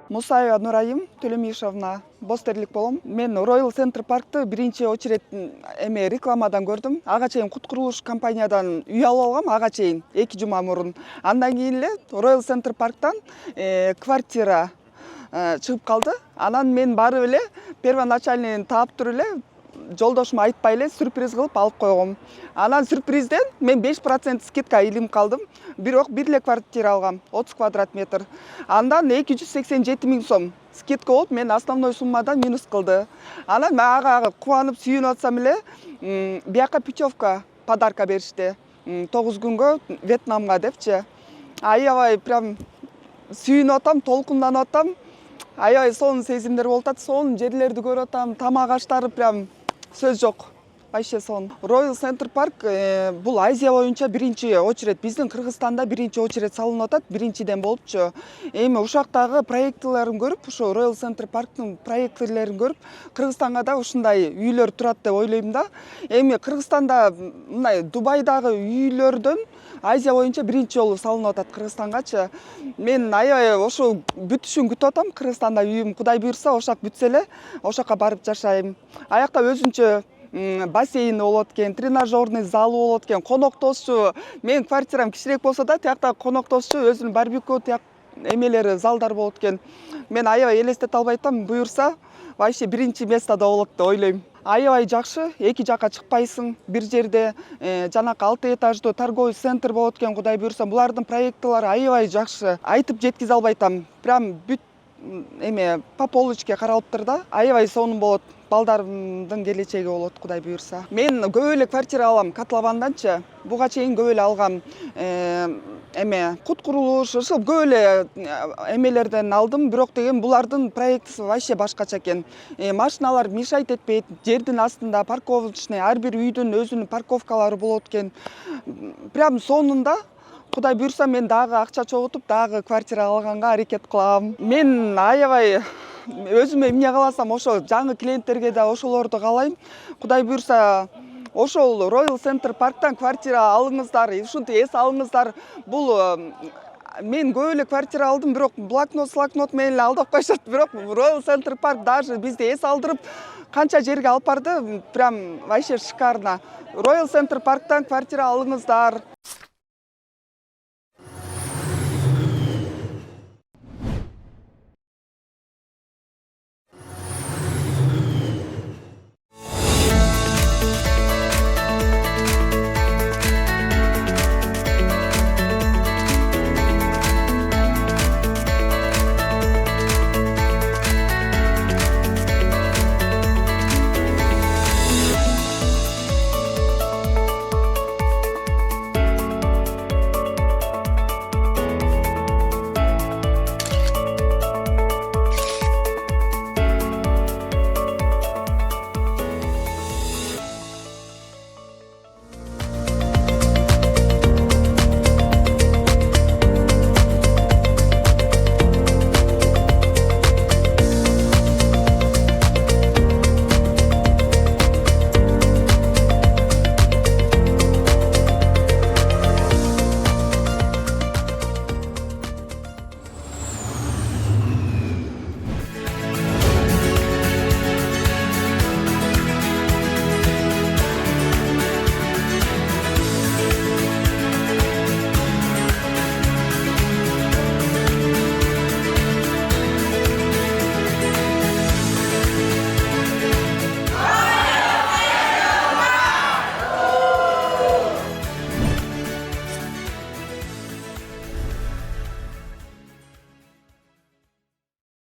Мусаева Нурайым Төлөмишевна бостерлик болом. Мен Royal Center Park'ты биринчи очерет рекламадан көрдүм. Ага чейин кут курулуш компаниядан үй алып алгам, ага чейин 2 жума мурун. Андан кийин эле Royal Center Park'тан квартира чыгып калды. Анан мен барып эле первоначальный таап эле жолдошума айтпай эле сюрприз кылып алып койгом. Анан сюрпризден мен 5% скидка илинип калдым. Бирок бир эле квартира алгам, 30 квадрат метр. Андан 287 000 сом скидка болуп, мен основной суммадан минус кылды. Анан мен ага кубанып сүйүнүп атсам эле, бияка путевка подарка беришти. 9 күнгө Вьетнамга депчи. Аябай прям сүйүнүп атам, толкунданып атам. Аябай сонун сезимдер болуп атат, сонун жерлерди көрүп атам, тамак аштары прям сөз жок. Вообще сон. Royal Center Park бул Азия боюнча биринчи очерет. Биздин Кыргызстанда биринчи очерет салынып атат, биринчиден болупчу. Эми ушактагы проектлерин көрүп, ушу Royal Center Park'тын проектлерин көрүп, Кыргызстанга да ушундай үйлөр турат деп ойлойм да. Эми Кыргызстанда мындай Дубайдагы үйлөрдөн Азия боюнча биринчи жолу салынып атат Кыргызстангачы. Мен аябай ошо бүтүшүн күтүп атам. Кыргызстанда үйүм Кудай буйрса, ошак бүтсө эле, ошакка барып жашайм. Аякта өзүнчө бассейн болот экен, тренажерный залы болот экен, коноктосчу. Мен квартирам кичирээк болсо да, тиякта коноктосчу, өзүнүн барбекю эмелери, залдар болот экен. Мен аябай элестете албай атам, буйрса, вообще биринчи местода болот деп ойлойм. Аябай жакшы, эки жака чыкпайсың, бир жерде жанакы 6 этаждуу торговый центр болот экен, Кудай буйрса. Булардын проекттери аябай жакшы. Айтып жеткизе албай атам. Прям бүт по полочке каралыптыр да. Аябай сонун болот. Балдарымдын келечеги болот, Кудай буйрса. Мен көп эле квартира алам Котлованданчы. Буга чейин көп эле алгам. Кут курулуш, ошол көп эле эмелерден алдым, бирок деген булардын проектisi вообще башкача экен. Машиналар мешать этпейт, жердин астында парковочный, ар бир үйдүн өзүнүн парковкалары болот экен. Прям сонунда Кудай буйрса, мен дагы акча чогултуп, дагы квартира алганга аракет кылам. Мен аябай өзүмө эмне кааласам, ошо жаңы клиенттерге да ошолорду каалайм. Кудай буйрса, ошол Royal Center Park'тан квартира алыңыздар, ушинтип эс алыңыздар. Бул мен көп эле квартира алдым, бирок блокнот менен эле алдап коюшат. Бирок Royal Center Park даже бизди эс алдырып, канча жерге алып барды, прям вообще шикарно. Royal Center Park'тан квартира алыңыздар.